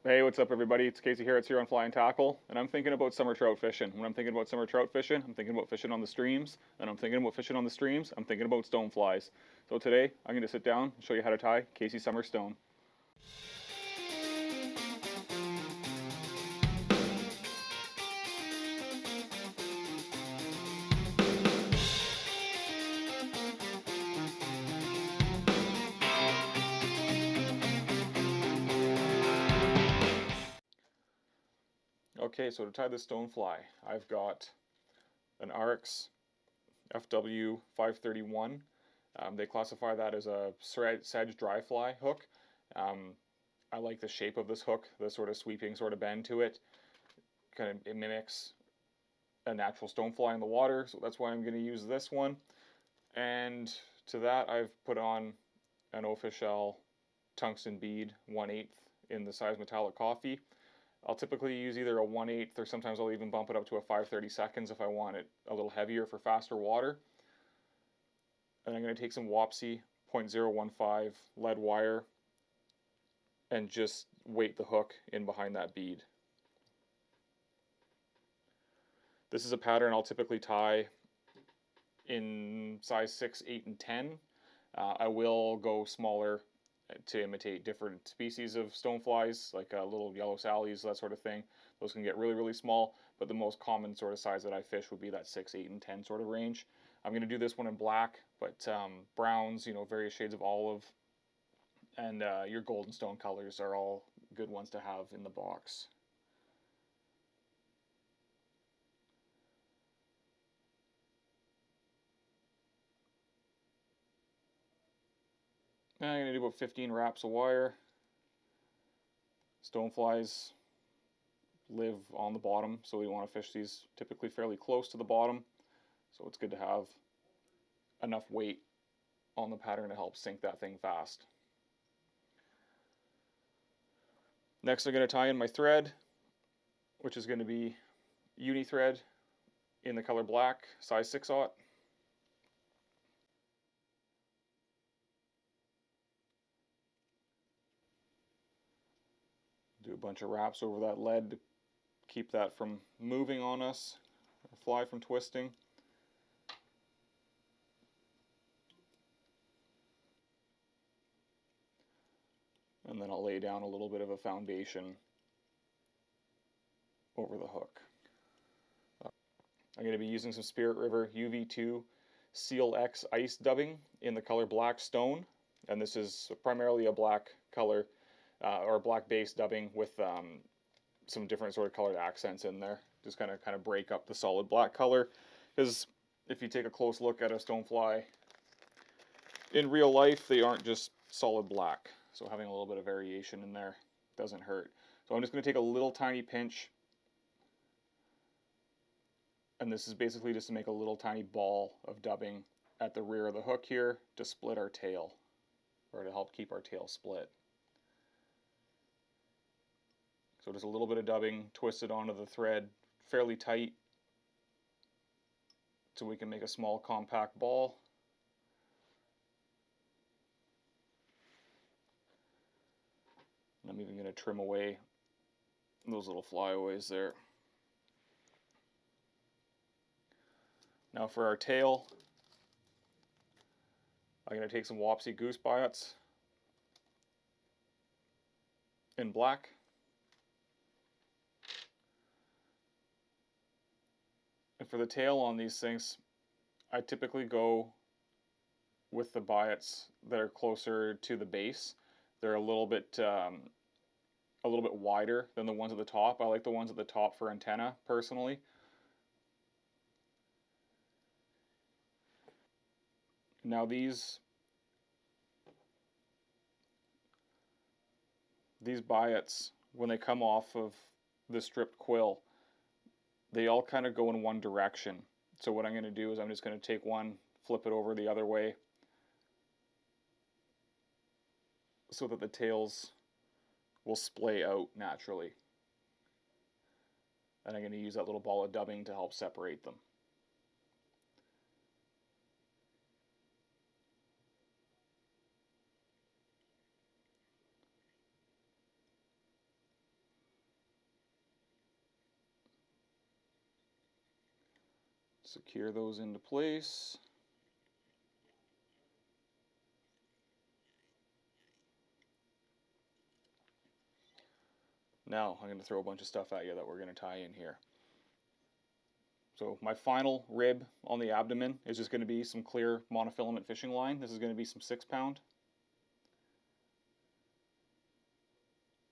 Hey, what's up everybody? It's Casey here. It's here on Fly and Tackle, and I'm thinking about summer trout fishing. When I'm thinking about summer trout fishing, I'm thinking about fishing on the streams, and I'm thinking about fishing on the streams, I'm thinking about stoneflies. So today, I'm going to sit down and show you how to tie Casey Summer Stone. Okay, so to tie this stonefly, I've got an Ahrex FW 531. They classify that as a sedge dry fly hook. I like the shape of this hook, the sort of sweeping sort of bend to it. It mimics a natural stonefly in the water, so that's why I'm going to use this one. And to that I've put on an Ofishl tungsten bead 1/8 in the size metallic coffee. I'll typically use either a 1/8 or sometimes I'll even bump it up to a 5/32 if I want it a little heavier for faster water. And I'm going to take some Wapsi 0.015 lead wire and just weight the hook in behind that bead. This is a pattern I'll typically tie in size 6, 8, and 10. I will go smaller to imitate different species of stoneflies, like little yellow sallies, that sort of thing. Those can get really, really small, but the most common sort of size that I fish would be that 6, 8, and 10 sort of range. I'm going to do this one in black, but browns, various shades of olive, and your golden stone colors are all good ones to have in the box. And I'm going to do about 15 wraps of wire. Stoneflies live on the bottom, so we want to fish these typically fairly close to the bottom. So it's good to have enough weight on the pattern to help sink that thing fast. Next I'm going to tie in my thread, which is going to be uni thread in the color black, size 6/0. Do a bunch of wraps over that lead to keep that from moving on us, or fly from twisting. And then I'll lay down a little bit of a foundation over the hook. I'm going to be using some Spirit River UV2 Seal X ice dubbing in the color black stone, and this is primarily a black color or black base dubbing with some different sort of colored accents in there, just kind of break up the solid black color. Because if you take a close look at a stonefly in real life, they aren't just solid black, so having a little bit of variation in there doesn't hurt. So I'm just going to take a little tiny pinch, and this is basically just to make a little tiny ball of dubbing at the rear of the hook here to split our tail, or to help keep our tail split. So just a little bit of dubbing twisted onto the thread fairly tight so we can make a small compact ball. And I'm even going to trim away those little flyaways there. Now for our tail, I'm going to take some Wapsi Goose Biots in black. And for the tail on these things, I typically go with the Biots that are closer to the base. They're a little bit wider than the ones at the top. I like the ones at the top for antenna personally. Now these Biots, when they come off of the stripped quill, they all kind of go in one direction. So what I'm going to do is I'm just going to take one, flip it over the other way, so that the tails will splay out naturally. And I'm going to use that little ball of dubbing to help separate them. Secure those into place. Now I'm going to throw a bunch of stuff at you that we're going to tie in here. So my final rib on the abdomen is just going to be some clear monofilament fishing line. This is going to be some 6-pound.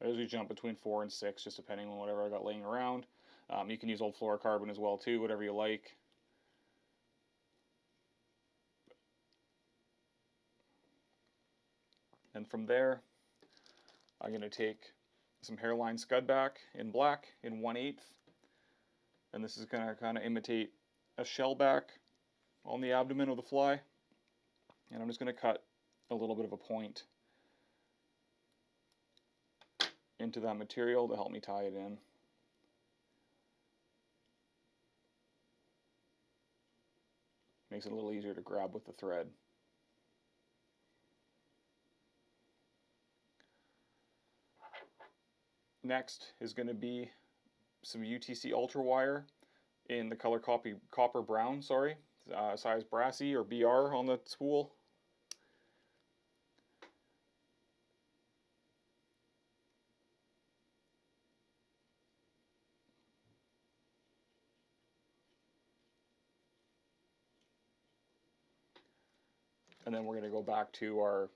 I usually jump between 4 and 6, just depending on whatever I got laying around. You can use old fluorocarbon as well too, whatever you like. And from there, I'm going to take some Hareline Scud back in black in 1/8. And this is going to kind of imitate a shell back on the abdomen of the fly. And I'm just going to cut a little bit of a point into that material to help me tie it in. Makes it a little easier to grab with the thread. Next is going to be some UTC Ultra Wire in the color copper brown, size brassy or BR on the spool. And then we're going to go back to our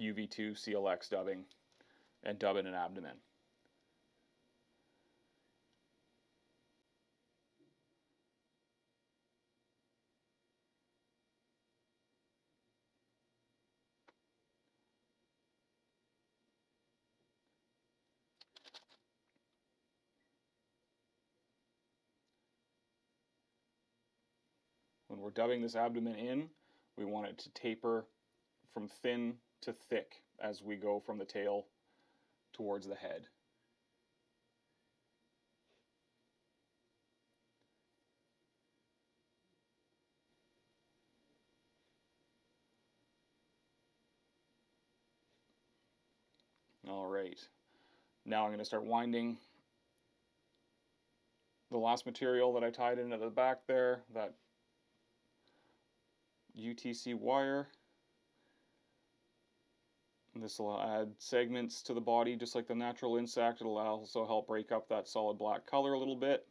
UV2 CLX dubbing and dub in an abdomen. When we're dubbing this abdomen in, we want it to taper from thin to thick as we go from the tail towards the head. All right, now I'm going to start winding the last material that I tied in at the back there, that UTC wire. This will add segments to the body just like the natural insect. It'll also help break up that solid black color a little bit,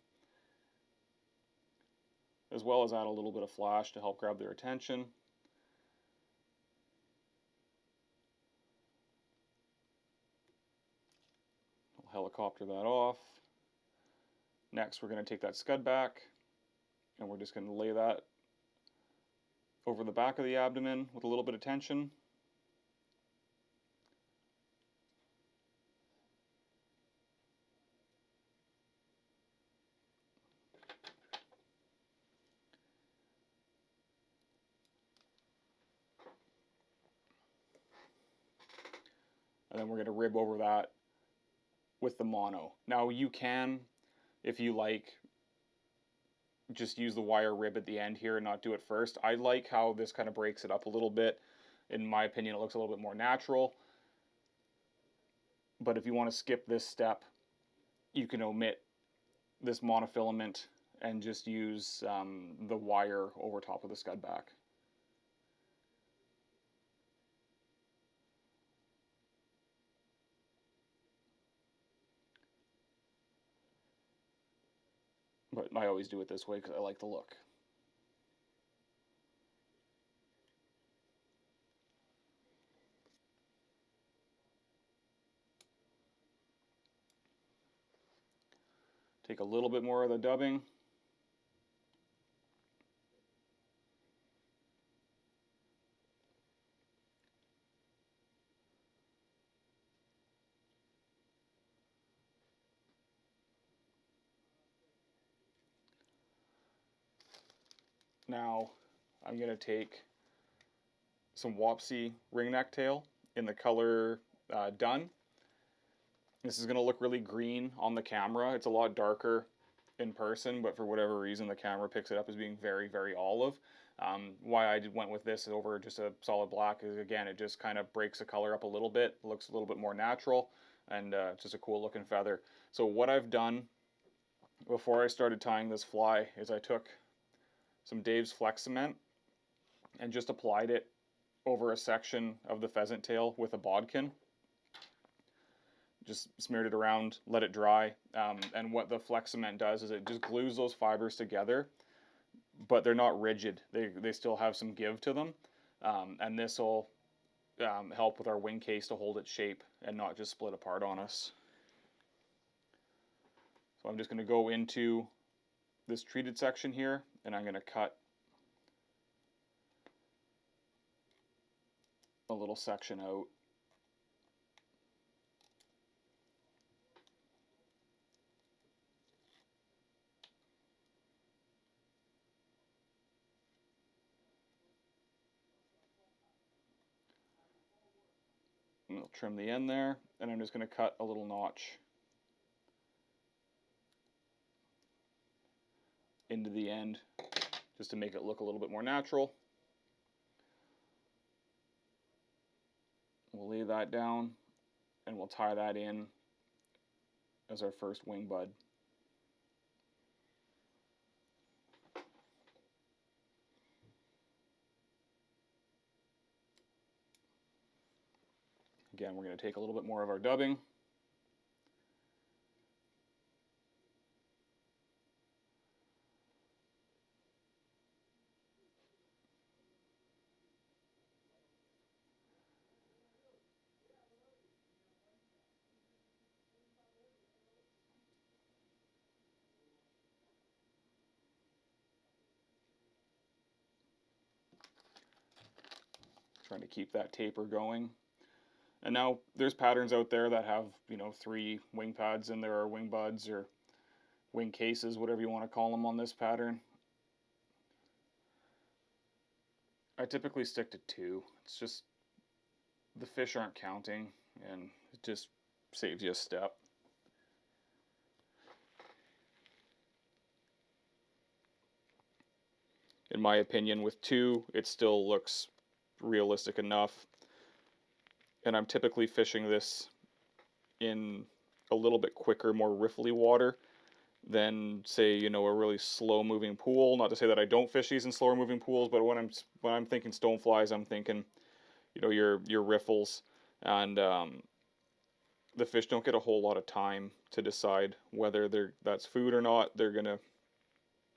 as well as add a little bit of flash to help grab their attention. I'll helicopter that off. Next, we're going to take that scud back, and we're just going to lay that over the back of the abdomen with a little bit of tension. And then we're going to rib over that with the mono. Now you can, if you like, just use the wire rib at the end here and not do it first. I like how this kind of breaks it up a little bit. In my opinion, it looks a little bit more natural. But if you want to skip this step, you can omit this monofilament and just use the wire over top of the scud back. But I always do it this way because I like the look. Take a little bit more of the dubbing. Now I'm going to take some Wapsi ringneck tail in the color Dun. This is going to look really green on the camera. It's a lot darker in person, but for whatever reason the camera picks it up as being very, very olive. Why I went with this over just a solid black is, again, it just kind of breaks the color up a little bit, looks a little bit more natural, and it's just a cool looking feather. So what I've done before I started tying this fly is I took some Dave's Flex Cement and just applied it over a section of the pheasant tail with a bodkin. Just smeared it around, let it dry, and what the Flex Cement does is it just glues those fibers together, but they're not rigid. They still have some give to them, and this will help with our wing case to hold its shape and not just split apart on us. So I'm just going to go into this treated section here, and I'm going to cut a little section out. And I'll trim the end there, and I'm just going to cut a little notch into the end just to make it look a little bit more natural. We'll lay that down and we'll tie that in as our first wing bud. Again, we're going to take a little bit more of our dubbing. Trying to keep that taper going. And now there's patterns out there that have, 3 wing pads in there, or wing buds, or wing cases, whatever you want to call them on this pattern. I typically stick to 2. It's just the fish aren't counting, and it just saves you a step. In my opinion, with 2, it still looks realistic enough. And I'm typically fishing this in a little bit quicker, more riffly water than, say, a really slow moving pool. Not to say that I don't fish these in slower moving pools, but when I'm thinking stoneflies, I'm thinking, your riffles, and the fish don't get a whole lot of time to decide whether that's food or not. They're gonna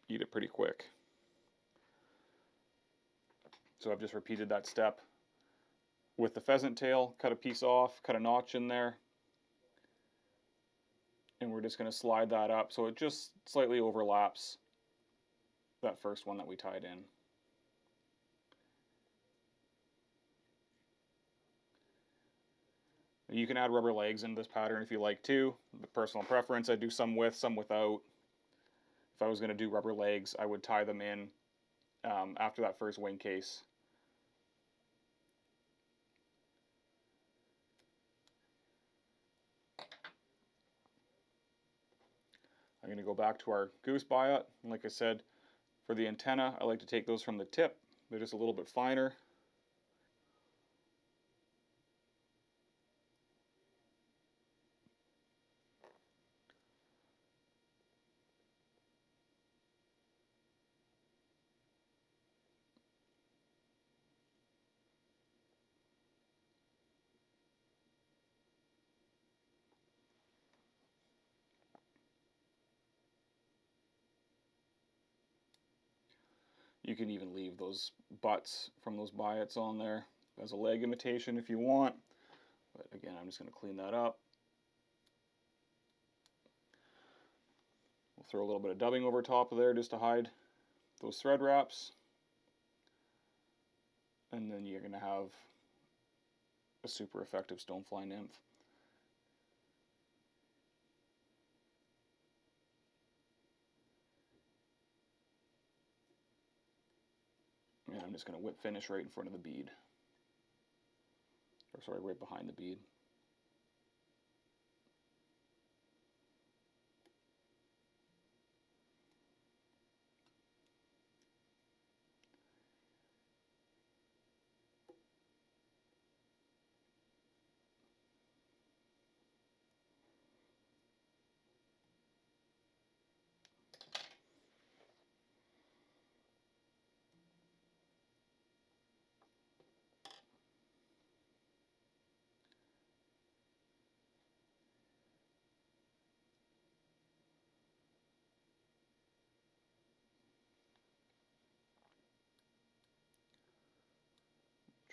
eat it pretty quick. So I've just repeated that step with the pheasant tail, cut a piece off, cut a notch in there, and we're just going to slide that up so it just slightly overlaps that first one that we tied in. You can add rubber legs into this pattern if you like to. The personal preference, I do some with, some without. If I was going to do rubber legs, I would tie them in after that first wing case. I'm going to go back to our Goose Biot. And like I said, for the antenna, I like to take those from the tip. They're just a little bit finer. You can even leave those butts from those biots on there as a leg imitation if you want. But again, I'm just going to clean that up. We'll throw a little bit of dubbing over top of there just to hide those thread wraps. And then you're going to have a super effective stonefly nymph. And I'm just going to whip finish right in front of the bead. Or sorry, right behind the bead.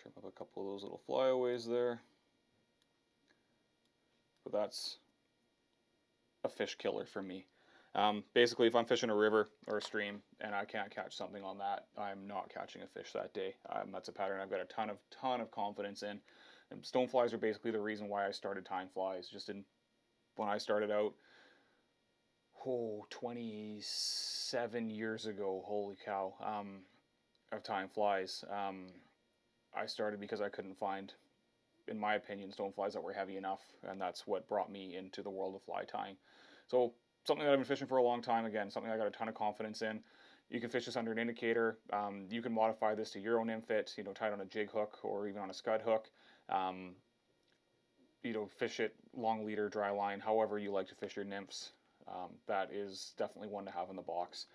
Trim up a couple of those little flyaways there. But that's a fish killer for me. Basically, if I'm fishing a river or a stream and I can't catch something on that, I'm not catching a fish that day. That's a pattern I've got a ton of confidence in. And stoneflies are basically the reason why I started tying flies. When I started out, 27 years ago, holy cow, of tying flies. I started because I couldn't find, in my opinion, stoneflies that were heavy enough, and that's what brought me into the world of fly tying. So something that I've been fishing for a long time, again, something I got a ton of confidence in. You can fish this under an indicator. You can modify this to your own infit, tie it on a jig hook or even on a scud hook. Fish it long leader, dry line, however you like to fish your nymphs. That is definitely one to have in the box.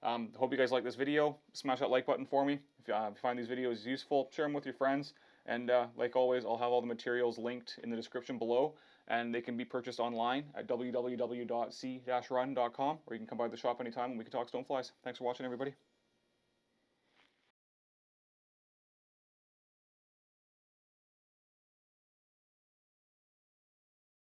Hope you guys like this video. Smash that like button for me. If you find these videos useful, share them with your friends. And like always, I'll have all the materials linked in the description below, and they can be purchased online at www.c-run.com, or you can come by the shop anytime and we can talk stoneflies. Thanks for watching, everybody.